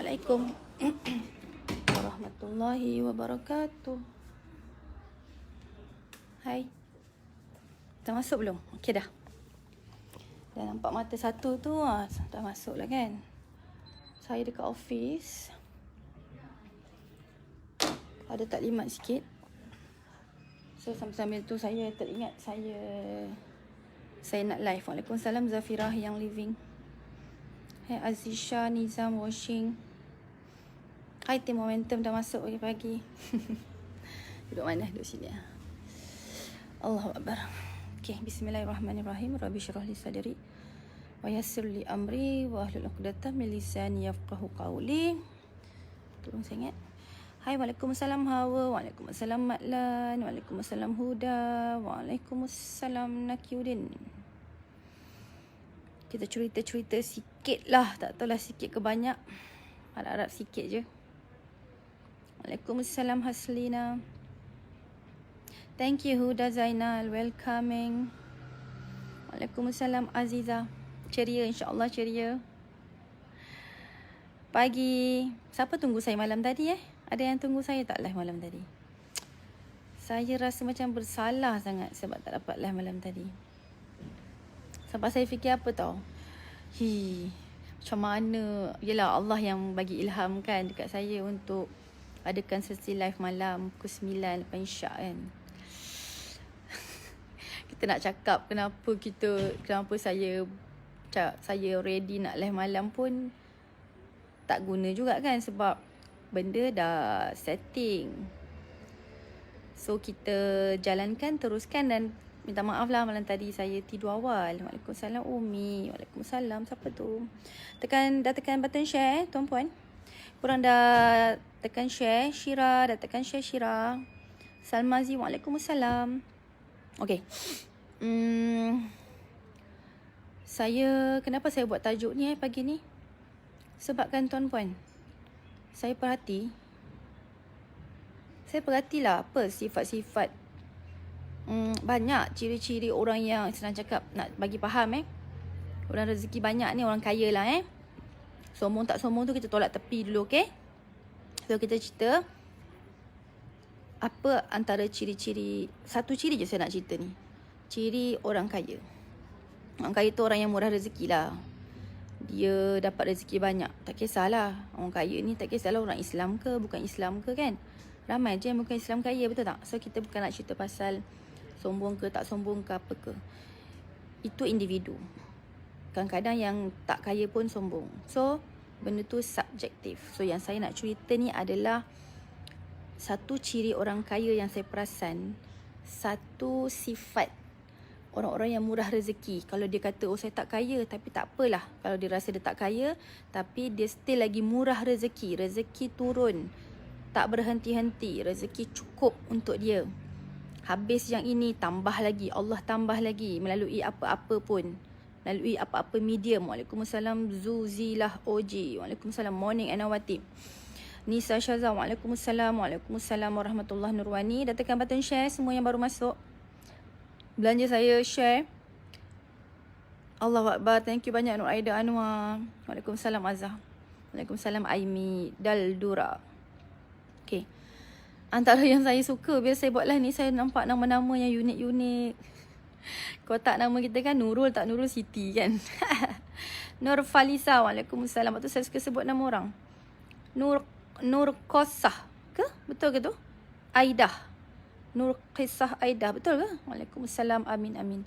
Assalamualaikum warahmatullahi wabarakatuh. Hai. Dah masuk belum? Okey dah. Dah nampak mata satu tu dah masuk lah kan. Saya dekat office. Ada taklimat sikit. So sambil-sambil tu saya teringat saya nak live. Waalaikumsalam Zafirah yang living. Hai Azisha, Nizam, Washing. Hai tim Momentum dah masuk pagi-pagi. Duduk mana? Duduk sini lah. Allahu Akbar. Okay, bismillahirrahmanirrahim. Rabbi syrah li sadri wa yassir li amri wa ahlul 'uqdatam min lisani yafqahu qawli. Tolong saya ingat. Hai, Waalaikumsalam Hawa, Waalaikumsalam Matlan, Waalaikumsalam Huda, Waalaikumsalam Nakiuddin. Kita cerita-cerita sikit lah, tak tahulah sikit ke banyak. Harap-harap sikit je. Waalaikumsalam Haslina. Thank you Huda Zainal, welcoming. Waalaikumsalam Aziza. Ceria, insyaAllah ceria. Pagi. Siapa tunggu saya malam tadi Ada yang tunggu saya tak live malam tadi? Saya rasa macam bersalah sangat sebab tak dapat live malam tadi. Sebab saya fikir apa tau? Macam mana? Yelah Allah yang bagi ilham kan dekat saya untuk adakan sesi live malam pukul 9 lepas isyak kan. Kita nak cakap kenapa saya ready nak live malam pun tak guna juga kan sebab benda dah setting. So kita jalankan, teruskan dan minta maaf lah malam tadi saya tidur awal. Waalaikumsalam Umi. Waalaikumsalam. Siapa tu? Dah tekan button share tuan-puan. Korang dah tekan share. Syira dah tekan share Syira. Salmazi. Waalaikumsalam. Okay. Kenapa saya buat tajuk ni pagi ni? Sebabkan tuan-puan, saya perhatilah apa sifat-sifat banyak ciri-ciri orang yang senang cakap nak bagi faham orang rezeki banyak ni orang kaya lah sombong tak sombong tu kita tolak tepi dulu, okay? So kita cerita apa antara ciri-ciri, satu ciri je saya nak cerita ni, ciri orang kaya. Orang kaya tu orang yang murah rezeki lah. Dia dapat rezeki banyak, tak kisahlah orang kaya ni, tak kisahlah orang Islam ke bukan Islam ke kan. Ramai je yang bukan Islam kaya, betul tak? So kita bukan nak cerita pasal sombong ke tak sombong ke apa ke. Itu individu. Kadang-kadang yang tak kaya pun sombong. So benda tu subjektif. So yang saya nak cerita ni adalah satu ciri orang kaya yang saya perasan, satu sifat orang-orang yang murah rezeki. Kalau dia kata saya tak kaya, tapi tak apalah kalau dia rasa dia tak kaya, tapi dia still lagi murah rezeki. Rezeki turun, tak berhenti-henti, rezeki cukup untuk dia. Habis yang ini, tambah lagi, Allah tambah lagi melalui apa-apa pun, melalui apa-apa medium. Waalaikumsalam Zuzilah Oji. Waalaikumsalam Morning Anawati. Nisa Syaza. Waalaikumsalam. Waalaikumsalam warahmatullahi Nurwani. Dah tekan button share semua yang baru masuk. Belanja saya share. Allahu Akbar. Thank you banyak Nur Aida Anwar. Waalaikumsalam Azhar. Waalaikumsalam Aimi Daldura. Okay. Antara yang saya suka bila saya buat live ni, saya nampak nama-nama yang unik-unik. Kotak nama kita kan Nurul, tak Nurul Siti kan. Nur Falisa. Waalaikumsalam. Lepas tu saya suka sebut nama orang. Nur Qasah ke? Betul ke tu? Aidah. Nur Qisah Aidah. Betul ke? Waalaikumsalam. Amin amin.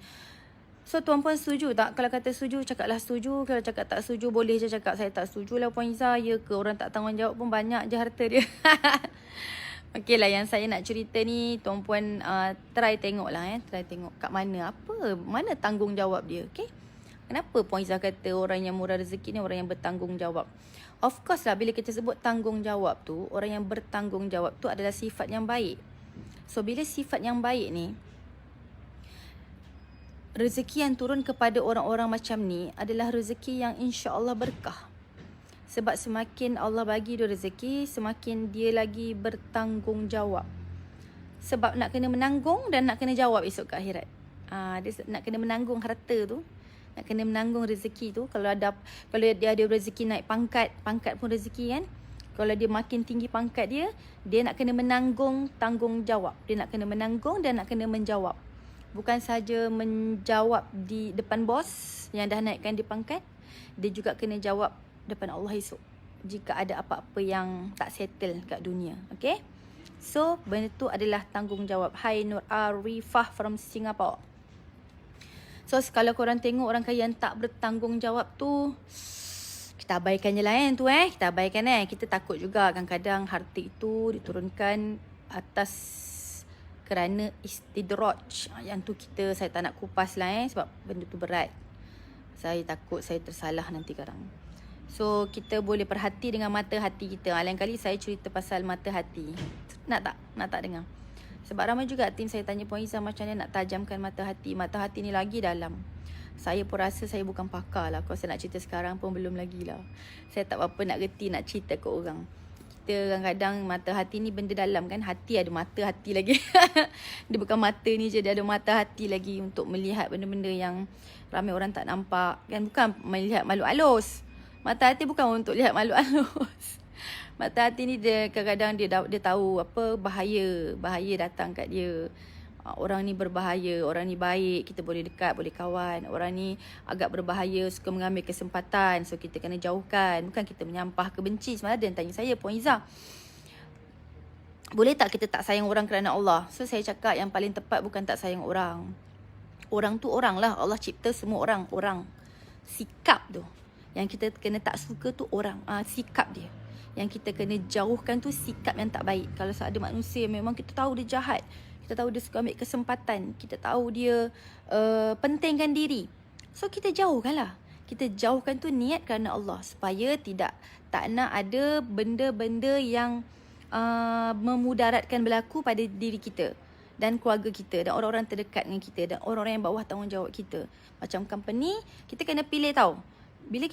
So tuan-puan setuju tak? Kalau kata setuju, cakaplah setuju. Kalau cakap tak setuju, boleh je cakap saya tak setuju lah Puan Izzah. Ya ke? Orang tak tanggungjawab pun banyak je harta dia. Okey lah, yang saya nak cerita ni tuan-puan try tengok lah try tengok kat mana, mana tanggungjawab dia, okey? Kenapa Puan Izzah kata orang yang murah rezeki ni orang yang bertanggungjawab? Of course lah, bila kita sebut tanggungjawab tu, orang yang bertanggungjawab tu adalah sifat yang baik. So bila sifat yang baik ni, rezeki yang turun kepada orang-orang macam ni adalah rezeki yang insya-Allah berkah. Sebab semakin Allah bagi dia rezeki, semakin dia lagi bertanggungjawab. Sebab nak kena menanggung dan nak kena jawab esok ke akhirat. Dia nak kena menanggung harta tu. Nak kena menanggung rezeki tu. Kalau dia ada rezeki naik pangkat pun rezeki kan. Kalau dia makin tinggi pangkat dia nak kena menanggung tanggungjawab. Dia nak kena menanggung dan nak kena menjawab. Bukan saja menjawab di depan bos yang dah naikkan dia pangkat, dia juga kena jawab depan Allah esok jika ada apa-apa yang tak settle kat dunia. Okay? So, benda tu adalah tanggungjawab. Hai Nur Arifah from Singapore. So, kalau korang tengok orang kaya yang tak bertanggungjawab tu, kita abaikan je lah kita abaikan Kita takut juga kadang-kadang harta itu diturunkan atas kerana istidraj. Yang tu saya tak nak kupas lah sebab benda tu berat. Saya takut saya tersalah nanti sekarang. So kita boleh perhati dengan mata hati kita. Lain kali saya cerita pasal mata hati. Nak tak dengar? Sebab ramai juga tim saya tanya Puan Izzah macam mana nak tajamkan mata hati. Mata hati ni lagi dalam. Saya pun rasa saya bukan pakar lah. Kalau saya nak cerita sekarang pun belum lagi lah. Saya tak apa-apa nak reti nak cerita ke orang. Kita kadang-kadang mata hati ni benda dalam kan. Hati ada mata hati lagi. Dia bukan mata ni je. Dia ada mata hati lagi untuk melihat benda-benda yang ramai orang tak nampak. Kan bukan melihat makhluk halus. Mata hati bukan untuk lihat makhluk halus. Mata hati ni dia kadang-kadang dia tahu apa bahaya datang kat dia. Orang ni berbahaya, orang ni baik, kita boleh dekat, boleh kawan. Orang ni agak berbahaya, suka mengambil kesempatan. So kita kena jauhkan. Bukan kita menyampah kebenci. Semalam ada yang tanya saya, Puan Izzah, boleh tak kita tak sayang orang kerana Allah? So saya cakap yang paling tepat bukan tak sayang orang. Orang tu orang lah. Allah cipta semua orang. Sikap tu. Yang kita kena tak suka tu orang. Sikap dia. Yang kita kena jauhkan tu sikap yang tak baik. Kalau ada manusia memang kita tahu dia jahat. Kita tahu dia suka ambil kesempatan. Kita tahu dia pentingkan diri. So kita jauhkanlah. Kita jauhkan tu niat kerana Allah. Supaya tak nak ada benda-benda yang memudaratkan berlaku pada diri kita. Dan keluarga kita. Dan orang-orang terdekat dengan kita. Dan orang-orang yang bawah tanggungjawab kita. Macam company, kita kena pilih tahu. Bila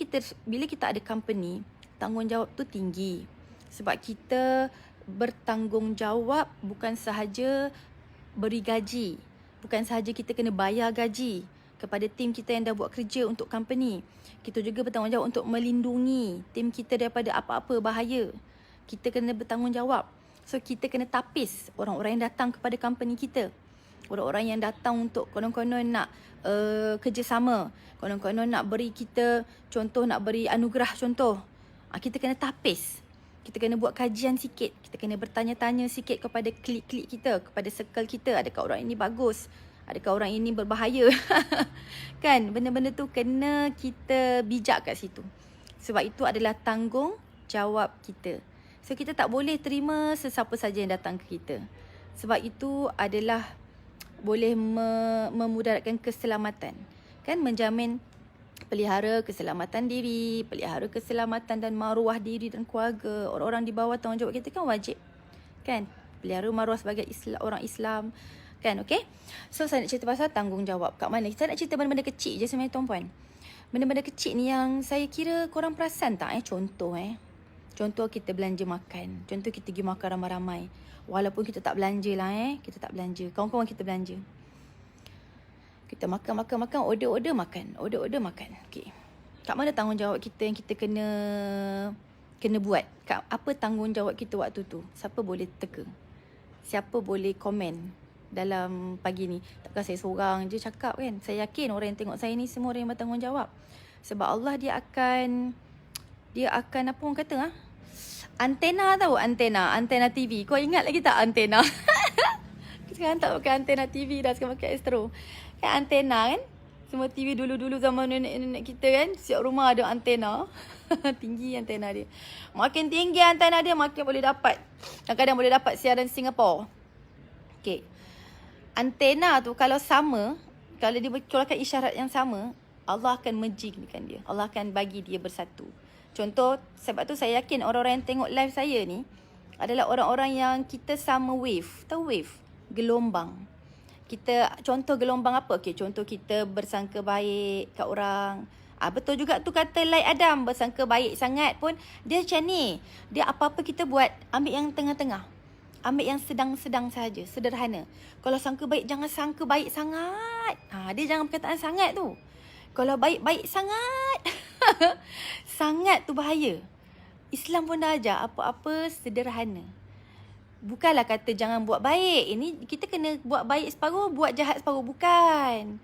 kita ada company, tanggungjawab tu tinggi. Sebab kita bertanggungjawab bukan sahaja beri gaji. Bukan sahaja kita kena bayar gaji kepada tim kita yang dah buat kerja untuk company. Kita juga bertanggungjawab untuk melindungi tim kita daripada apa-apa bahaya. Kita kena bertanggungjawab. So kita kena tapis orang-orang yang datang kepada company kita. Orang-orang yang datang untuk konon-konon nak kerjasama. Konon-konon nak beri kita contoh, nak beri anugerah contoh. Kita kena tapis. Kita kena buat kajian sikit. Kita kena bertanya-tanya sikit kepada klik-klik kita, kepada circle kita. Adakah orang ini bagus? Adakah orang ini berbahaya? Kan? Benda-benda tu kena kita bijak kat situ. Sebab itu adalah tanggungjawab kita. So kita tak boleh terima sesiapa saja yang datang ke kita. Sebab itu adalah boleh memudaratkan keselamatan. Kan? Menjamin pelihara keselamatan diri, pelihara keselamatan dan maruah diri dan keluarga. Orang-orang di bawah tanggungjawab kita kan wajib. Kan? Pelihara maruah sebagai orang Islam. Kan? Okay? So, saya nak cerita pasal tanggungjawab. Kat mana? Saya nak cerita benda-benda kecil je sebenarnya tuan-puan. Benda-benda kecil ni yang saya kira korang perasan tak? Contoh Contoh kita belanja makan. Contoh kita pergi makan ramai-ramai. Walaupun kita tak belanja lah Kita tak belanja. Kawan-kawan kita belanja. Kita makan, order makan. Order makan. Okay. Kat mana tanggungjawab kita yang kita kena buat? Apa tanggungjawab kita waktu tu? Siapa boleh teka? Siapa boleh komen dalam pagi ni? Takkan saya seorang je cakap kan? Saya yakin orang yang tengok saya ni semua orang yang bertanggungjawab. Sebab Allah dia akan apa orang kata antena tahu? Antena TV. Kau ingat lagi tak antena? Sekarang tak pakai antena TV dah, sekarang pakai Astro. Kan antena kan? Semua TV dulu-dulu zaman nenek-nenek kita kan, setiap rumah ada antena. Tinggi antena dia. Makin tinggi antena dia, makin boleh dapat. Kadang-kadang boleh dapat siaran Singapore. Okay. Antena tu kalau sama, kalau dia keluarkan isyarat yang sama, Allah akan mergingkan dia. Allah akan bagi dia bersatu. Contoh, sebab tu saya yakin orang-orang yang tengok live saya ni adalah orang-orang yang kita sama wave. Tahu wave? Gelombang. Kita contoh gelombang apa? Okay, contoh kita bersangka baik kat orang. Betul juga tu kata Lai Adam, bersangka baik sangat pun dia macam ni. Dia apa-apa kita buat, ambil yang tengah-tengah. Ambil yang sedang-sedang saja, sederhana. Kalau sangka baik, jangan sangka baik sangat. Dia jangan perkataan sangat tu. Kalau baik-baik sangat, sangat tu bahaya. Islam pun dah ajar apa-apa sederhana. Bukanlah kata jangan buat baik. Ini kita kena buat baik separuh, buat jahat separuh. Bukan.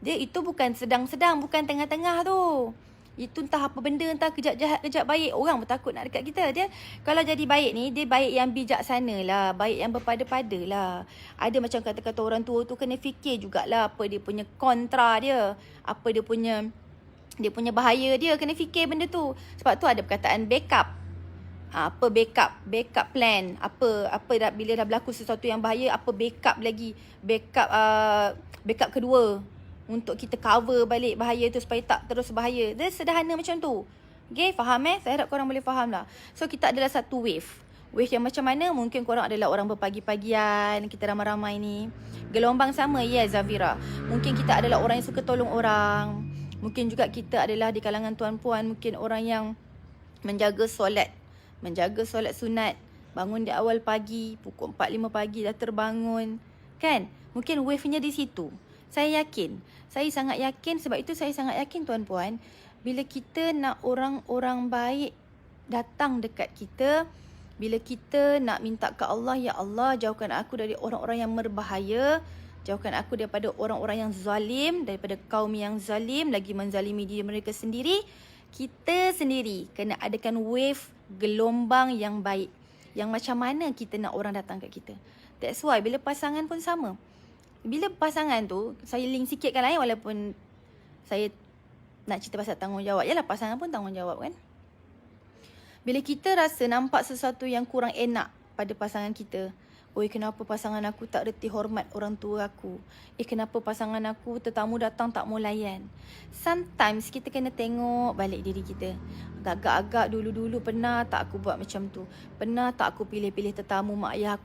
Dia itu bukan sedang-sedang, bukan tengah-tengah tu. Itu entah apa benda, entah kejap jahat, kejap baik. Orang pun takut nak dekat kita. Dia kalau jadi baik ni, dia baik yang bijaksana lah. Baik yang berpada-pada lah. Ada macam kata-kata orang tua tu kena fikir jugalah apa dia punya kontra dia. Apa dia punya bahaya dia. Kena fikir benda tu. Sebab tu ada perkataan backup. Apa backup plan, bila dah berlaku sesuatu yang bahaya, apa backup lagi, backup kedua untuk kita cover balik bahaya tu supaya tak terus bahaya. Dia sederhana macam tu. Okay, faham saya harap korang boleh faham lah. So kita adalah satu wave yang macam mana? Mungkin korang adalah orang berpagi-pagian, kita ramai-ramai ni gelombang sama, yes Zafira. Mungkin kita adalah orang yang suka tolong orang. Mungkin juga kita adalah di kalangan tuan-puan, mungkin orang yang menjaga solat sunat, bangun di awal pagi, pukul 4-5 pagi dah terbangun. Kan? Mungkin wave-nya di situ. Saya sangat yakin, sebab itu saya sangat yakin tuan-puan, bila kita nak orang-orang baik datang dekat kita, bila kita nak minta ke Allah, ya Allah, jauhkan aku dari orang-orang yang berbahaya, jauhkan aku daripada orang-orang yang zalim, daripada kaum yang zalim, lagi menzalimi diri mereka sendiri. Kita sendiri kena adakan wave gelombang yang baik. Yang macam mana kita nak orang datang kat kita. That's why bila pasangan pun sama. Bila pasangan tu, saya link sikitkan lah walaupun saya nak cerita pasal tanggungjawab. Yalah, pasangan pun tanggungjawab kan. Bila kita rasa nampak sesuatu yang kurang enak pada pasangan kita, oi, kenapa pasangan aku tak reti hormat orang tua aku? Kenapa pasangan aku tetamu datang tak mau layan? Sometimes kita kena tengok balik diri kita. Agak-agak dulu-dulu pernah tak aku buat macam tu? Pernah tak aku pilih-pilih tetamu mak ayah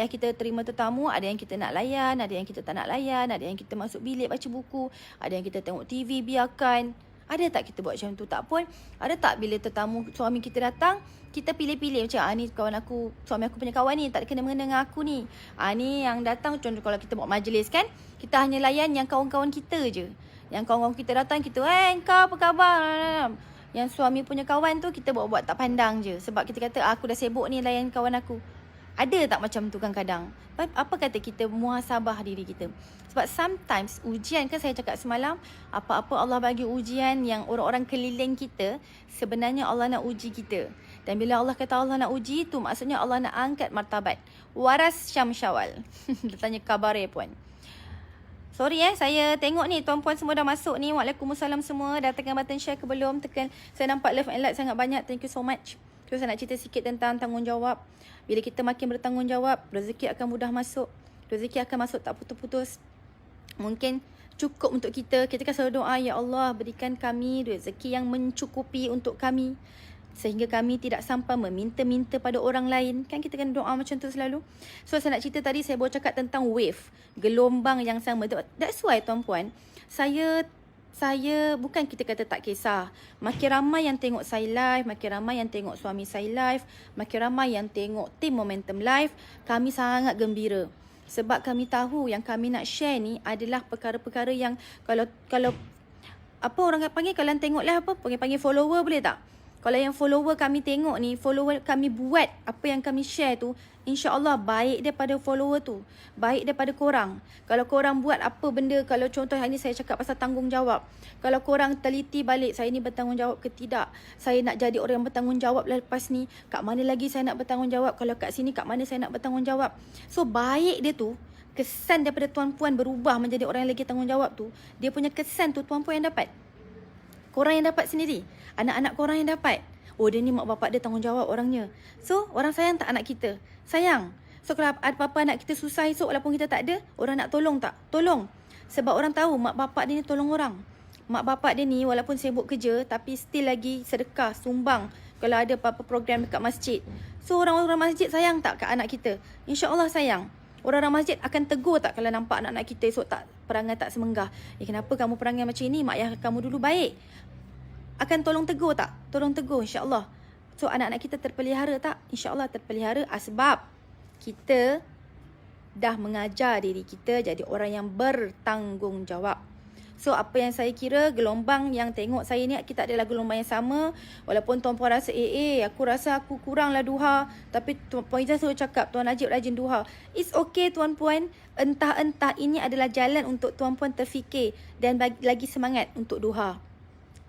kita terima tetamu, ada yang kita nak layan, ada yang kita tak nak layan, ada yang kita masuk bilik baca buku, ada yang kita tengok TV biarkan. Ada tak kita buat macam tu? Tak pun. Ada tak bila tetamu suami kita datang, kita pilih-pilih macam ni kawan aku, suami aku punya kawan ni tak kena mengena dengan aku ni. Ni yang datang, contoh kalau kita buat majlis kan, kita hanya layan yang kawan-kawan kita je. Yang kawan-kawan kita datang, kita, kau apa khabar? Yang suami punya kawan tu kita buat-buat tak pandang je. Sebab kita kata, aku dah sibuk ni layan kawan aku. Ada tak macam tu kadang-kadang? Apa kata kita muhasabah diri kita? Sebab sometimes ujian, kan saya cakap semalam, apa-apa Allah bagi ujian yang orang-orang keliling kita, sebenarnya Allah nak uji kita. Dan bila Allah kata Allah nak uji, tu maksudnya Allah nak angkat martabat. Waras Syam Syawal. Dia tanya khabar puan. Sorry saya tengok ni tuan-puan semua dah masuk ni. Waalaikumsalam semua. Dah tekan button share ke belum? Tekan. Saya nampak love and like sangat banyak. Thank you so much. So saya nak cerita sikit tentang tanggungjawab. Bila kita makin bertanggungjawab, rezeki akan mudah masuk. Rezeki akan masuk tak putus-putus. Mungkin cukup untuk kita. Kita kan selalu doa, ya Allah berikan kami rezeki yang mencukupi untuk kami, sehingga kami tidak sampai meminta-minta pada orang lain. Kan kita kena doa macam tu selalu. So saya nak cerita tadi, saya baru cakap tentang wave, gelombang yang sama. That's why tuan-puan, saya bukan kita kata tak kisah. Makin ramai yang tengok saya live, makin ramai yang tengok suami saya live, makin ramai yang tengok tim Momentum live, kami sangat gembira. Sebab kami tahu yang kami nak share ni adalah perkara-perkara yang kalau apa orang panggil, kalau tengok live apa, panggil follower boleh tak? Kalau yang follower kami tengok ni, follower kami buat apa yang kami share tu, insya-Allah baik daripada follower tu, baik daripada korang. Kalau korang buat apa benda, kalau contoh hari ni saya cakap pasal tanggungjawab, kalau korang teliti balik, saya ni bertanggungjawab ke tidak, saya nak jadi orang yang bertanggungjawab lepas ni, kat mana lagi saya nak bertanggungjawab, kalau kat sini kat mana saya nak bertanggungjawab. So baik dia tu, kesan daripada tuan-puan berubah menjadi orang yang lagi tanggungjawab tu, dia punya kesan tu tuan-puan yang dapat. Korang yang dapat sendiri. Anak-anak korang yang dapat. Oh, dia ni mak bapak dia tanggungjawab orangnya. So, orang sayang tak anak kita? Sayang. So, kalau apa-apa anak kita susah esok walaupun kita tak ada, orang nak tolong tak? Tolong. Sebab orang tahu mak bapak dia ni tolong orang. Mak bapak dia ni walaupun sibuk kerja, tapi still lagi sedekah, sumbang. Kalau ada apa-apa program dekat masjid. So, orang-orang masjid sayang tak kat anak kita? InsyaAllah sayang. Orang-orang masjid akan tegur tak kalau nampak anak-anak kita esok tak perangai tak semenggah? Kenapa kamu perangai macam ni? Mak ayah kamu dulu baik. Akan tolong tegur tak? Tolong tegur insya-Allah. So anak-anak kita terpelihara tak? Insya-Allah terpelihara, sebab kita dah mengajar diri kita jadi orang yang bertanggungjawab. So apa yang saya kira, gelombang yang tengok saya ni, kita adalah gelombang yang sama. Walaupun tuan-puan rasa aku rasa aku kuranglah duha, tapi Puan Ijaz selalu cakap Tuan Najib rajin duha. It's okay tuan-puan. Entah-entah ini adalah jalan untuk tuan-puan terfikir dan lagi semangat untuk duha.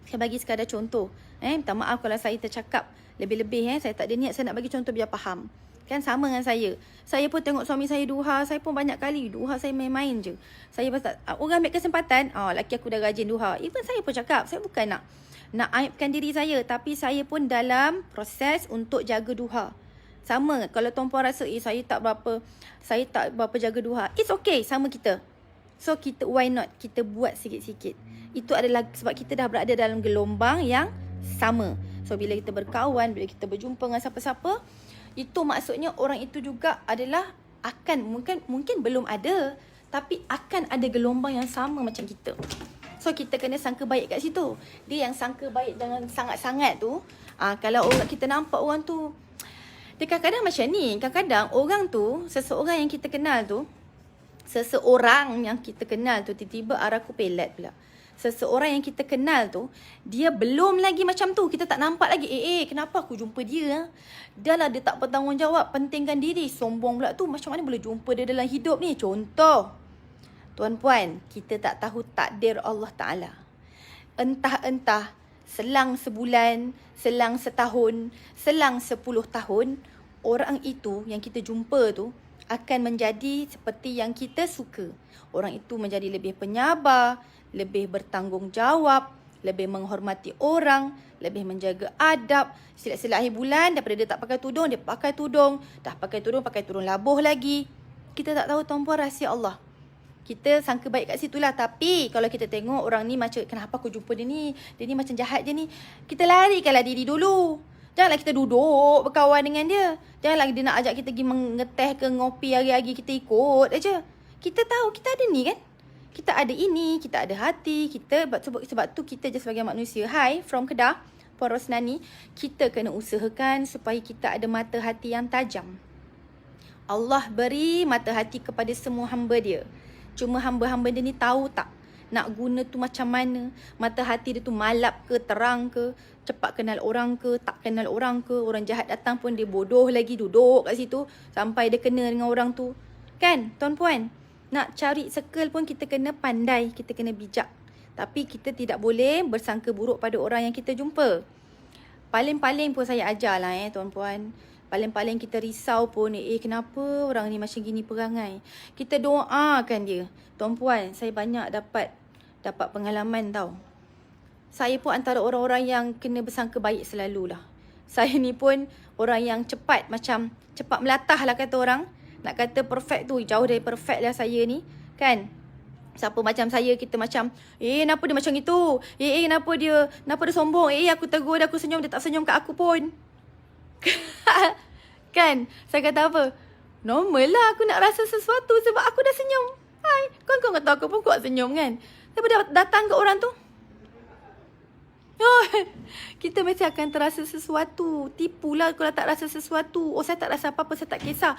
Saya bagi sekadar contoh. Minta maaf kalau saya tercakap lebih-lebih. Saya tak ada niat, saya nak bagi contoh biar faham. Kan sama dengan saya. Saya pun tengok suami saya duha. Saya pun banyak kali duha saya main-main je. Saya pasal orang ambil kesempatan. Laki aku dah rajin duha. Even saya pun cakap. Saya bukan nak aibkan diri saya. Tapi saya pun dalam proses untuk jaga duha. Sama. Kalau tuan-puan rasa saya tak berapa jaga duha. It's okay. Sama kita. So kita, why not kita buat sikit-sikit. Itu adalah sebab kita dah berada dalam gelombang yang sama. So bila kita berkawan, bila kita berjumpa dengan siapa-siapa, itu maksudnya orang itu juga adalah akan, mungkin belum ada, tapi akan ada gelombang yang sama macam kita. So kita kena sangka baik kat situ. Dia yang sangka baik dengan sangat-sangat tu, kalau orang kita nampak orang tu, dia kadang-kadang macam ni. Kadang-kadang orang tu, seseorang yang kita kenal tu, tiba-tiba arahku pelat pula. Seseorang yang kita kenal tu, dia belum lagi macam tu. Kita tak nampak lagi. Kenapa aku jumpa dia? Dah lah dia tak bertanggungjawab, pentingkan diri. Sombong pula tu. Macam mana boleh jumpa dia dalam hidup ni? Contoh. Tuan-puan, kita tak tahu takdir Allah Ta'ala. Entah-entah, selang sebulan, selang setahun, selang 10 tahun, orang itu yang kita jumpa tu akan menjadi seperti yang kita suka. Orang itu menjadi lebih penyabar, lebih bertanggungjawab, lebih menghormati orang, lebih menjaga adab. Silat-silat akhir bulan, daripada dia tak pakai tudung, dia pakai tudung. Dah pakai tudung labuh lagi. Kita tak tahu tuan-puan rahsia Allah. Kita sangka baik kat situlah. Tapi kalau kita tengok orang ni macam, kenapa aku jumpa dia ni macam jahat je ni. Kita larikanlah diri dulu. Janganlah kita duduk berkawan dengan dia. Janganlah dia nak ajak kita pergi mengeteh ke ngopi hari-hari, kita ikut aja. Kita tahu kita ada ni kan. Kita ada ini, kita ada hati, sebab tu kita je sebagai manusia. Hi, from Kedah, Puan Rosnani, kita kena usahakan supaya kita ada mata hati yang tajam. Allah beri mata hati kepada semua hamba dia. Cuma hamba-hamba dia ni tahu tak nak guna tu macam mana. Mata hati dia tu malap ke, terang ke, cepat kenal orang ke, tak kenal orang ke. Orang jahat datang pun dia bodoh lagi, duduk kat situ sampai dia kena dengan orang tu. Kan, tuan-puan? Nak cari circle pun kita kena pandai, kita kena bijak. Tapi kita tidak boleh bersangka buruk pada orang yang kita jumpa. Paling-paling pun saya ajar lah tuan-puan. Paling-paling kita risau pun, kenapa orang ni macam gini perangai. Kita doakan dia. Tuan-puan, saya banyak dapat pengalaman tau. Saya pun antara orang-orang yang kena bersangka baik selalulah. Saya ni pun orang yang cepat melatah lah kata orang. Nak kata perfect tu, jauh dari perfect lah saya ni. Kan? Siapa macam saya, kita macam, kenapa dia macam itu? Kenapa dia sombong? Aku tegur dia, aku senyum, dia tak senyum kat aku pun. Kan? Saya kata apa? Normal lah aku nak rasa sesuatu sebab aku dah senyum. Hai, kau kata aku pun kuat senyum kan? Tapi datang ke orang tu, kita mesti akan terasa sesuatu. Tipulah kalau tak rasa sesuatu. Saya tak rasa apa-apa, saya tak kisah.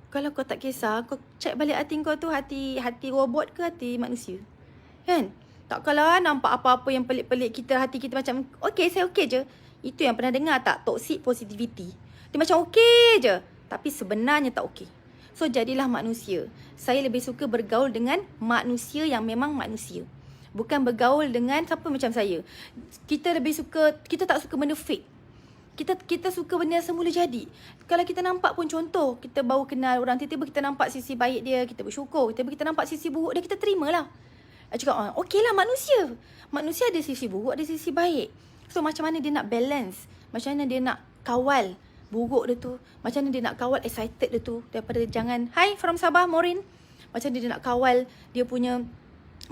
Kalau kau tak kisah, kau cek balik hati kau tu, hati robot ke hati manusia? Kan? Tak kalau nampak apa-apa yang pelik-pelik, hati kita macam, saya okey je. Itu yang pernah dengar tak? Toxic positivity. Dia macam okey je, tapi sebenarnya tak okey. So, jadilah manusia. Saya lebih suka bergaul dengan manusia yang memang manusia. Bukan bergaul dengan siapa macam saya. Kita tak suka benda fake. Kita suka benda yang semula jadi. Kalau kita nampak pun contoh, kita baru kenal orang, tiba-tiba kita nampak sisi baik dia, kita bersyukur. Tiba-tiba kita nampak sisi buruk dia, kita terimalah. Cakap, okeylah manusia. Manusia ada sisi buruk, ada sisi baik. So macam mana dia nak balance? Macam mana dia nak kawal buruk dia tu? Macam mana dia nak kawal excited dia tu? Daripada jangan, hi from Sabah, Maureen. Macam mana dia nak kawal dia punya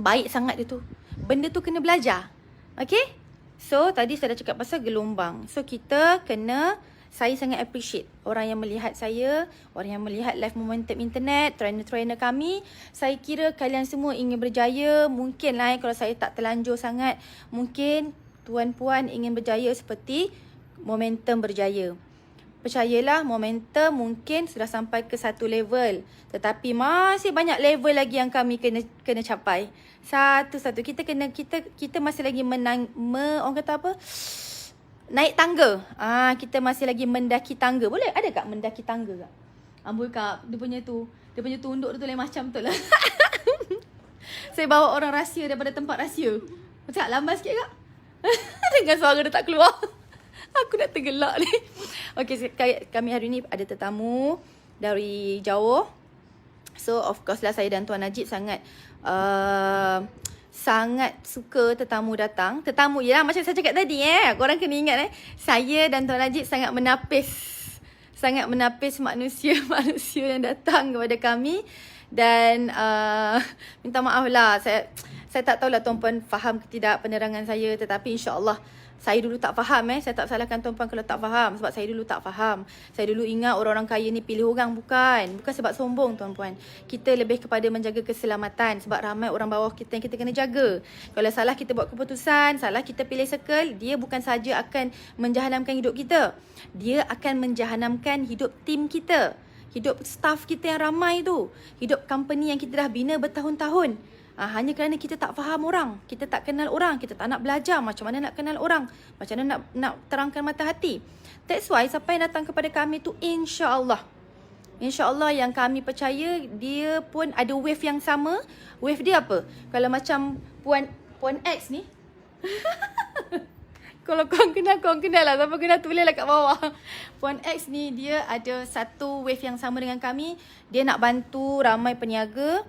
baik sangat dia tu? Benda tu kena belajar. Okay? So, tadi saya dah cakap pasal gelombang. So, kita kena, saya sangat appreciate orang yang melihat saya, orang yang melihat live momentum internet, trainer-trainer kami. Saya kira kalian semua ingin berjaya. Mungkin lah kalau saya tak terlanjur sangat, mungkin tuan-puan ingin berjaya seperti momentum berjaya. Percayalah, momentum mungkin sudah sampai ke satu level. Tetapi masih banyak level lagi yang kami kena capai. Satu-satu. Kita masih lagi orang kata apa? Naik tangga. Kita masih lagi mendaki tangga. Boleh? Ada tak mendaki tangga tak? Ambul kak, dia punya tunduk tu lain macam tu lah. Saya bawa orang rahsia daripada tempat rahsia. Macam lambat sikit kak? Dengan suara dia tak keluar. Aku nak tergelak ni. Okay, kami hari ni ada tetamu dari jauh. So of course lah saya dan Tuan Najib sangat suka tetamu datang. Tetamu ya, macam saya cakap tadi korang kena ingat saya dan Tuan Najib sangat menapis manusia yang datang kepada kami. Dan minta maaf lah, saya tak tahulah tuan puan faham ke tidak penerangan saya. Tetapi insyaAllah saya dulu tak faham saya tak salahkan tuan puan kalau tak faham. Sebab saya dulu tak faham. Saya dulu ingat orang-orang kaya ni pilih orang. Bukan sebab sombong tuan puan. Kita lebih kepada menjaga keselamatan. Sebab ramai orang bawah kita yang kita kena jaga. Kalau salah kita buat keputusan, salah kita pilih circle, dia bukan saja akan menjahanamkan hidup kita, dia akan menjahanamkan hidup tim kita, hidup staff kita yang ramai tu, hidup company yang kita dah bina bertahun-tahun. Hanya kerana kita tak faham orang, kita tak kenal orang, kita tak nak belajar macam mana nak kenal orang, macam mana nak terangkan mata hati. That's why siapa yang datang kepada kami tu insya-Allah yang kami percaya dia pun ada wave yang sama. Wave dia apa? Kalau macam Puan X ni kalau korang kenal lah. Siapa kenal tulislah kat bawah. Puan X ni dia ada satu wave yang sama dengan kami. Dia nak bantu ramai peniaga.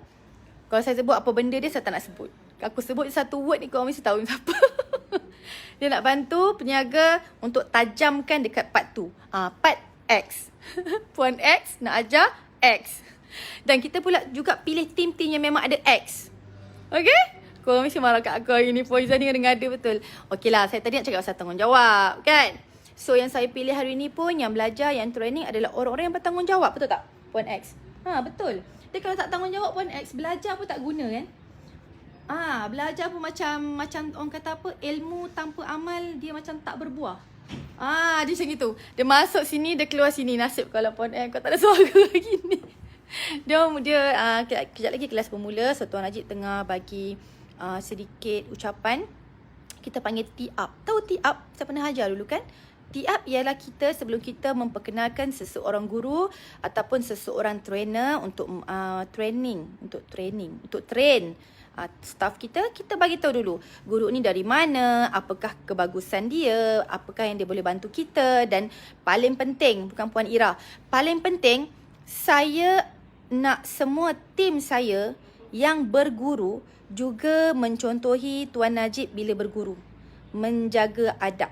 Kalau saya sebut apa benda dia, saya tak nak sebut. Aku sebut satu word ni, korang mesti tahu siapa. Dia nak bantu peniaga untuk tajamkan dekat part tu. Part X. Puan X nak ajar X. Dan kita pula juga pilih tim-tim yang memang ada X. Okay? Korang mesti marah kat aku hari ni. Poizan ni ngada betul. Okey lah, saya tadi nak cakap pasal tanggungjawab. Kan? So yang saya pilih hari ni pun, yang belajar, yang training adalah orang-orang yang bertanggungjawab. Betul tak? Puan X. Betul. Dia kalau tak tanggungjawab Puan X, belajar pun tak guna kan? Belajar pun macam orang kata apa, ilmu tanpa amal dia macam tak berbuah. Dia macam gitu. Dia masuk sini, dia keluar sini. Nasib kalau Puan X kau tak ada suara lagi ni. Dia kejap lagi kelas bermula. So Tuan Najib tengah bagi sedikit ucapan. Kita panggil tee up. Tahu tee up? Saya pernah ajar dulu kan? Tee up ialah kita sebelum kita memperkenalkan seseorang guru ataupun seseorang trainer untuk train staff kita bagi tahu dulu guru ni dari mana, apakah kebagusan dia, apakah yang dia boleh bantu kita. Dan paling penting, bukan Puan Ira, paling penting saya nak semua tim saya yang berguru juga mencontohi Tuan Najib bila berguru, menjaga adab.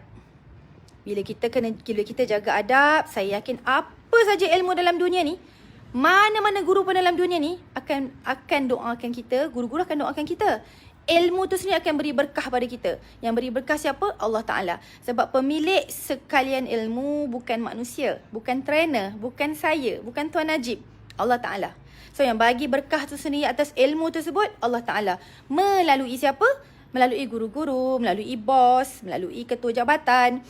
Bila kita jaga adab, saya yakin apa saja ilmu dalam dunia ni, mana-mana guru pun dalam dunia ni akan doakan kita, guru-guru akan doakan kita. Ilmu tu sendiri akan beri berkah pada kita. Yang beri berkah siapa? Allah Ta'ala. Sebab pemilik sekalian ilmu bukan manusia, bukan trainer, bukan saya, bukan Tuan Najib, Allah Ta'ala. So yang bagi berkah tu sendiri atas ilmu tersebut, Allah Ta'ala. Melalui siapa? Melalui guru-guru, melalui bos, melalui ketua jabatan.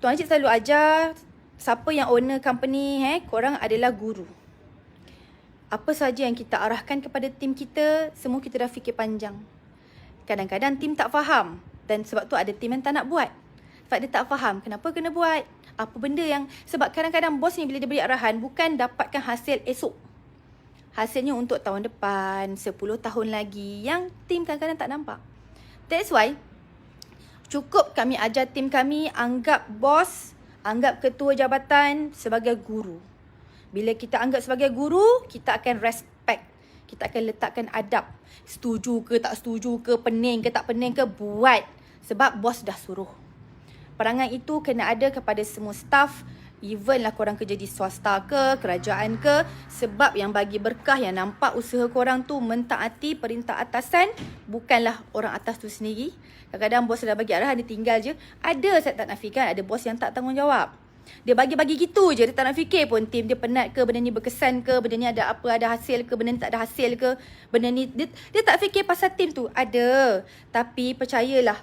Tuan Najib selalu ajar, siapa yang owner company, korang adalah guru. Apa saja yang kita arahkan kepada tim kita, semua kita dah fikir panjang. Kadang-kadang tim tak faham. Dan sebab tu ada tim yang tak nak buat. Sebab dia tak faham kenapa kena buat. Apa benda yang, sebab kadang-kadang bos ni bila dia beri arahan, bukan dapatkan hasil esok. Hasilnya untuk tahun depan, 10 tahun lagi, yang tim kadang-kadang tak nampak. That's why, cukup kami ajar tim kami, anggap bos, anggap ketua jabatan sebagai guru. Bila kita anggap sebagai guru, kita akan respect. Kita akan letakkan adab. Setuju ke, tak setuju ke, pening ke, tak pening ke, buat. Sebab bos dah suruh. Perangai itu kena ada kepada semua staff. Even lah korang kerja di swasta ke, kerajaan ke. Sebab yang bagi berkah, yang nampak usaha korang tu mentaati perintah atasan, bukanlah orang atas tu sendiri. Kadang-kadang bos dah bagi arahan, dia tinggal je. Ada, saya tak nafikan, ada bos yang tak tanggungjawab. Dia bagi-bagi gitu je, dia tak nak fikir pun tim dia penat ke, benda ni berkesan ke, benda ni ada apa, ada hasil ke, benda ni tak ada hasil ke, benda ni dia tak fikir pasal tim tu. Ada, tapi percayalah,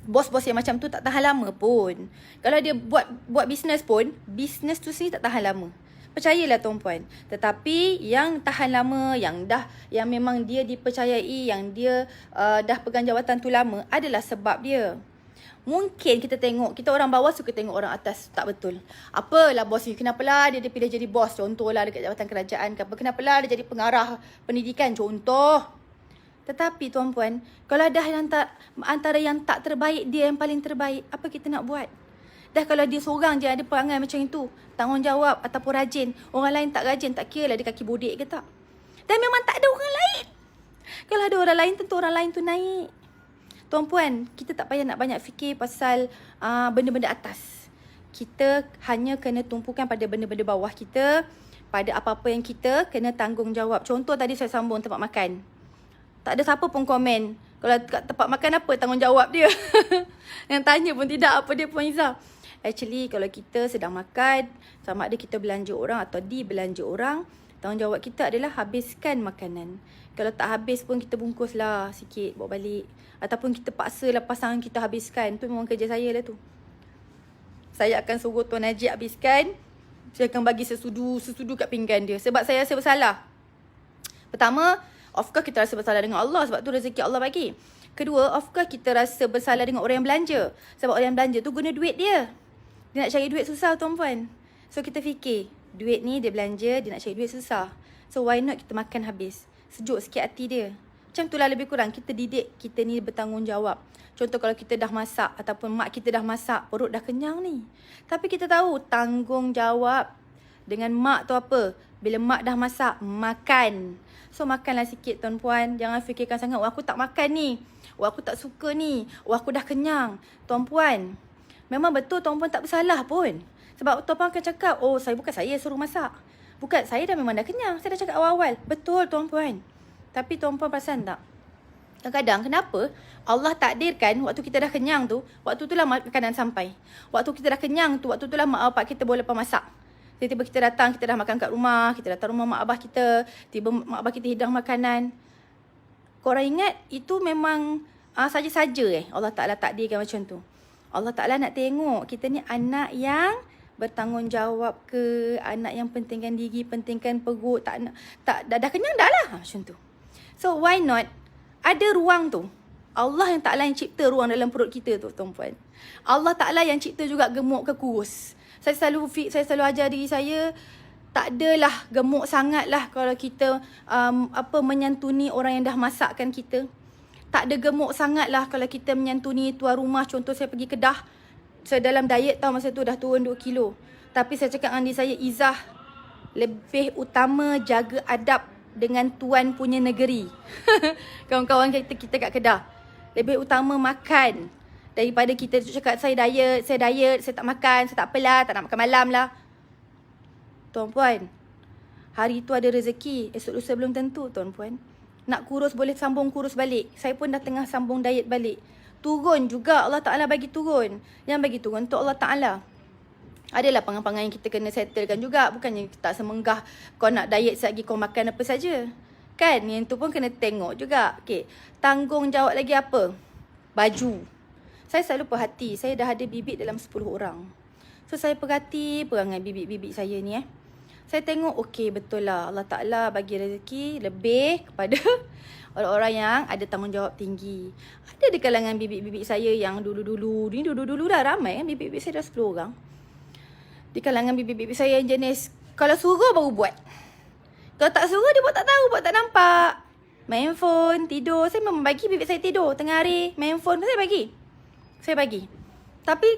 bos-bos yang macam tu tak tahan lama pun. Kalau dia buat bisnes pun, bisnes tu sendiri tak tahan lama. Percayalah tuan-puan. Tetapi yang tahan lama, yang memang dia dipercayai, yang dia dah pegang jawatan tu lama adalah sebab dia. Mungkin kita tengok, kita orang bawah suka tengok orang atas tak betul. Apalah bos ni, kenapalah dia pilih jadi bos, contohlah dekat jabatan kerajaan ke apa, kenapalah dia jadi pengarah pendidikan, contoh. Tetapi tuan-puan, kalau dah antara yang tak terbaik, dia yang paling terbaik, apa kita nak buat? Dah kalau dia seorang je ada perangai macam itu, tanggungjawab ataupun rajin, orang lain tak rajin, tak kira lah dia kaki bodek ke tak. Dan memang tak ada orang lain. Kalau ada orang lain, tentu orang lain tu naik. Tuan-puan, kita tak payah nak banyak fikir pasal benda-benda atas. Kita hanya kena tumpukan pada benda-benda bawah kita, pada apa-apa yang kita kena tanggungjawab. Contoh tadi saya sambung tempat makan. Tak ada siapa pun komen, kalau kat tempat makan apa tanggungjawab dia. Yang tanya pun tidak, apa dia pun Izzah. Actually, kalau kita sedang makan, sama ada kita belanja orang atau dibelanja orang, tanggungjawab kita adalah habiskan makanan. Kalau tak habis pun kita bungkuslah sikit, bawa balik. Ataupun kita paksalah pasangan kita habiskan. Tu memang kerja saya lah tu. Saya akan suruh Tuan Najib habiskan. Saya akan bagi sesudu kat pinggan dia. Sebab saya rasa bersalah. Pertama, of course kita rasa bersalah dengan Allah sebab tu rezeki Allah bagi. Kedua, of course kita rasa bersalah dengan orang yang belanja. Sebab orang yang belanja tu guna duit dia. Dia nak cari duit susah tuan-puan. So kita fikir, duit ni dia belanja, dia nak cari duit susah. So why not kita makan habis. Sejuk sikit hati dia. Macam itulah lebih kurang kita didik kita ni bertanggungjawab. Contoh kalau kita dah masak ataupun mak kita dah masak, perut dah kenyang ni. Tapi kita tahu tanggungjawab dengan mak tu apa? Bila mak dah masak, makan. So makanlah sikit tuan-puan. Jangan fikirkan sangat, aku tak makan ni. Aku tak suka ni. Aku dah kenyang. Tuan-puan, memang betul tuan-puan tak bersalah pun. Sebab tuan-puan akan cakap, oh bukan saya suruh masak. Bukan, saya dah memang dah kenyang. Saya dah cakap awal-awal. Betul tuan-puan. Tapi tuan-puan perasan tak? Kadang-kadang kenapa Allah takdirkan waktu kita dah kenyang tu, waktu tu lah makanan sampai. Waktu kita dah kenyang tu, waktu tu lah mak bapak kita boleh lepas masak. Tiba-tiba kita datang, kita dah makan kat rumah, kita datang rumah mak abah kita, tiba mak abah kita hidang makanan. Korang ingat itu memang saja-saja Allah Ta'ala takdirkan macam tu. Allah Ta'ala nak tengok kita ni anak yang bertanggungjawab ke, anak yang pentingkan diri, pentingkan perut, dah kenyang dah lah macam tu. So why not ada ruang tu. Allah yang Ta'ala yang cipta ruang dalam perut kita tu tuan-puan. Allah Ta'ala yang cipta juga gemuk ke kurus. Saya selalu ajar diri saya, tak adalah gemuk sangat lah kalau kita menyantuni orang yang dah masakkan kita. Tak ada gemuk sangat lah kalau kita menyantuni tuan rumah. Contoh saya pergi Kedah, saya dalam diet tau masa tu dah turun 2 kilo. Tapi saya cakap dengan diri saya, Izzah, lebih utama jaga adab dengan tuan punya negeri. Kawan-kawan kita kat Kedah. Lebih utama makan daripada kita cakap saya diet, saya tak makan, saya tak apalah, tak nak makan malam lah. Tuan-puan, hari tu ada rezeki, esok lusa belum tentu tuan-puan. Nak kurus boleh sambung kurus balik. Saya pun dah tengah sambung diet balik. Turun juga Allah Ta'ala bagi turun. Yang bagi turun tu Allah Ta'ala. Adalah pangan-pangan yang kita kena settlekan juga. Bukannya tak semenggah kau nak diet selagi kau makan apa saja. Kan? Yang tu pun kena tengok juga. Okay. Tanggungjawab lagi apa? Baju. Saya selalu perhati. Saya dah ada bibik dalam 10 orang. So saya perhati perangai bibik-bibik saya ni Saya tengok okey betul lah Allah Ta'ala bagi rezeki lebih kepada orang-orang yang ada tanggungjawab tinggi. Ada di kalangan bibik-bibik saya yang dulu-dulu dah ramai kan bibik-bibik saya dah 10 orang. Di kalangan bibik-bibik saya yang jenis kalau suruh baru buat. Kalau tak suruh dia buat tak tahu, buat tak nampak. Main phone, tidur. Saya memang bagi bibik saya tidur tengah hari, main phone Saya bagi. Tapi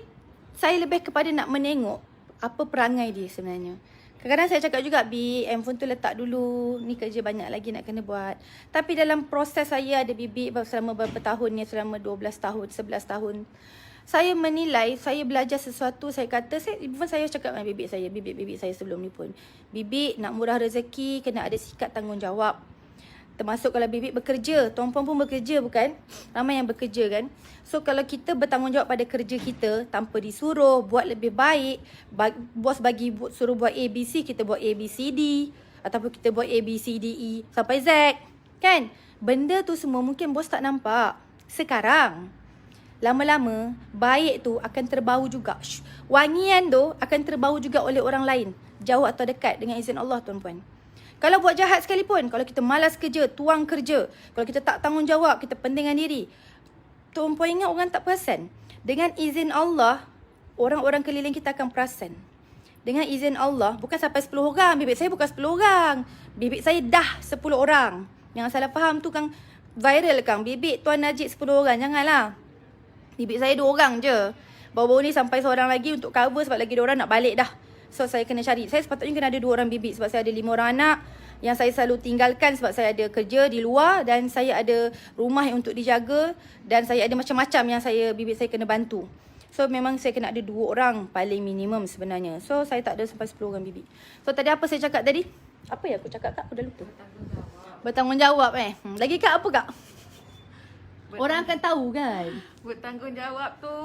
saya lebih kepada nak menengok apa perangai dia sebenarnya. Kadang-kadang saya cakap juga, handphone tu letak dulu. Ni kerja banyak lagi nak kena buat. Tapi dalam proses saya ada bibik selama beberapa tahun ni, selama 12 tahun, 11 tahun. Saya menilai, saya belajar sesuatu, saya kata, saya cakap dengan bibik saya sebelum ni pun. Bibik nak murah rezeki, kena ada sikap tanggungjawab. Termasuk kalau bibik bekerja, tuan-puan pun bekerja bukan? Ramai yang bekerja kan? So kalau kita bertanggungjawab pada kerja kita tanpa disuruh, buat lebih baik, bos suruh buat ABC, kita buat ABCD, ataupun kita buat ABCDE sampai Z, kan? Benda tu semua mungkin bos tak nampak sekarang. lama-lama baik tu akan terbau juga. Wangian tu akan terbau juga oleh orang lain, jauh atau dekat, dengan izin Allah tuan-puan. Kalau buat jahat sekalipun, kalau kita malas kerja, tuang kerja, kalau kita tak tanggungjawab, kita pentingkan diri, tuan-puan ingat orang tak perasan. Dengan izin Allah, orang-orang keliling kita akan perasan. Dengan izin Allah, bukan sampai 10 orang. Bibik saya bukan 10 orang. Bibik saya dah 10 orang. Yang salah faham tu Kang, viral Kang. Bibik Tuan Najib 10 orang. Janganlah. Bibik saya 2 orang je. Baru-baru ni sampai seorang lagi untuk cover sebab lagi 2 orang nak balik dah. So saya kena cari. Saya sepatutnya kena ada 2 orang bibik sebab saya ada 5 orang anak yang saya selalu tinggalkan sebab saya ada kerja di luar dan saya ada rumah yang untuk dijaga dan saya ada macam-macam yang bibik saya kena bantu. So memang saya kena ada 2 orang paling minimum sebenarnya. So saya tak ada sampai 10 orang bibik. So tadi apa saya cakap tadi? Apa yang aku cakap Kak? Aku dah lupa. Bertanggungjawab Lagi Kak apa Kak? Orang akan tahu kan? Bertanggungjawab tu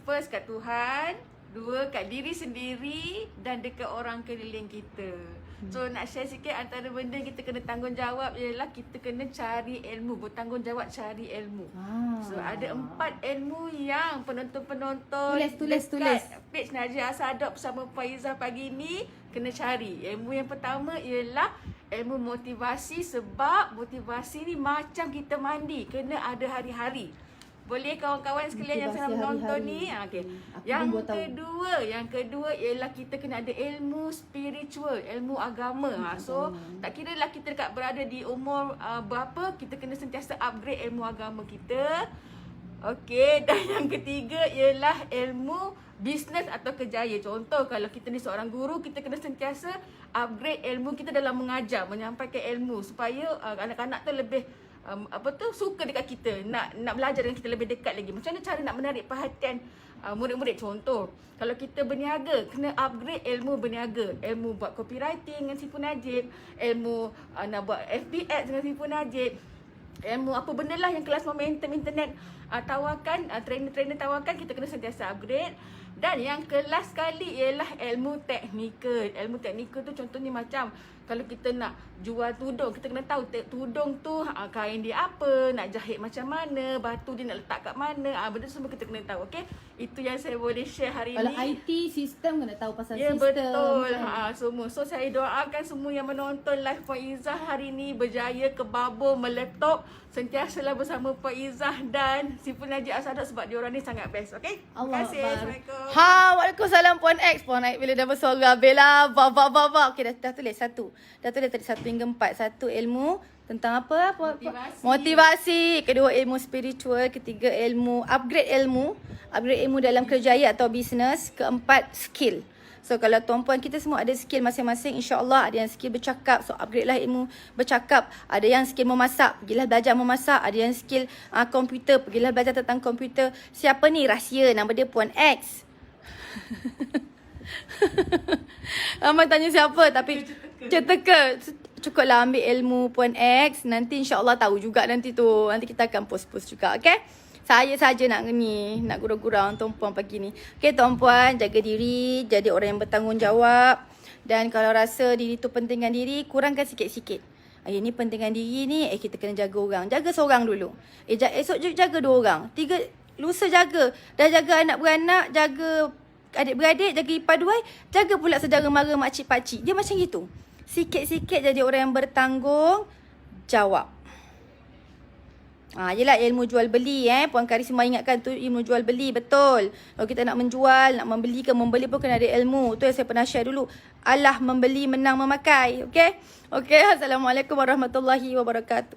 first kat Tuhan, 2 kat diri sendiri dan dekat orang keliling kita. So nak share sikit antara benda kita kena tanggungjawab ialah kita kena cari ilmu, bertanggungjawab cari ilmu. So ada 4 ilmu yang penonton-penonton Tulis. page Najib Asadok bersama Faizah pagi ni kena cari. Ilmu yang pertama ialah ilmu motivasi, sebab motivasi ni macam kita mandi, kena ada hari-hari. Boleh kawan-kawan sekalian yang sedang menonton ni? Okay. Yang kedua ialah kita kena ada ilmu spiritual, ilmu agama. So tak kira lah kita dekat berada di umur berapa, kita kena sentiasa upgrade ilmu agama kita. Okey, dan yang ketiga ialah ilmu bisnes atau kerjaya. Contoh kalau kita ni seorang guru, kita kena sentiasa upgrade ilmu kita dalam mengajar, menyampaikan ilmu supaya anak-anak tu lebih suka dekat kita, nak belajar dengan kita lebih dekat lagi. Macam mana cara nak menarik perhatian murid-murid? Contoh, kalau kita berniaga, kena upgrade ilmu berniaga, ilmu buat copywriting dengan Sifu Najib, ilmu nak buat FB ads dengan Sifu Najib, ilmu apa benda lah yang kelas momentum internet tawarkan, trainer-trainer tawarkan, kita kena sentiasa upgrade. Dan yang kelas sekali ialah ilmu teknikal. Ilmu teknikal tu contohnya macam kalau kita nak jual tudung, kita kena tahu tudung tu kain dia apa, nak jahit macam mana, batu dia nak letak kat mana, benda semua kita kena tahu. Okey, itu yang saya boleh share hari Kalau ni. Kalau IT sistem kena tahu pasal sistem. Ya betul. Kan? Semua. So saya doakan semua yang menonton live Puan Izzah hari ni berjaya kebabur, meletup, sentiasalah bersama Puan Izzah dan Sifu Najib Asadok sebab diorang ni sangat best. Okey? Terima kasih. Assalamualaikum. Waalaikumsalam Puan X. Puan X bila dah bersuara bela Okey, dah tulis satu. Dah tulis tadi 1 hingga 4. 1 ilmu tentang apa? Motivasi. Kedua ilmu spiritual. Ketiga ilmu upgrade ilmu dalam kerjaya atau bisnes. Keempat skill. So kalau tuan-puan kita semua ada skill masing-masing, insya-Allah ada yang skill bercakap, so upgrade lah ilmu bercakap. Ada yang skill memasak, pergilah belajar memasak. Ada yang skill komputer, pergilah belajar tentang komputer. Siapa ni? Rahsia, nama dia Puan X. Amat tanya siapa tapi ceteka. Cukuplah ambil ilmu Puan X. Nanti insya-Allah tahu juga nanti tu. Nanti kita akan post-post juga, okey? Saya saja nak gurau-gurau tuan-puan pagi ni. Okey tuan-puan, jaga diri, jadi orang yang bertanggungjawab. Dan kalau rasa diri tu pentingkan diri, kurangkan sikit-sikit. Ini pentingkan diri ni, kita kena jaga orang. Jaga seorang dulu. Esok jaga 2 orang. 3 lusa jaga. Dah jaga anak beranak, jaga adik-beradik, jaga ipar duai, jaga pula saudara mara, makcik pakcik. Dia macam gitu. Sikit-sikit jadi orang yang bertanggungjawab. Yelah ilmu jual beli Puan Karisma ingatkan tu ilmu jual beli, betul. Kalau kita nak menjual, nak membeli ke membeli pun kena ada ilmu. Tu yang saya pernah share dulu. Allah membeli, menang, memakai. Okey? Okey, Assalamualaikum warahmatullahi wabarakatuh.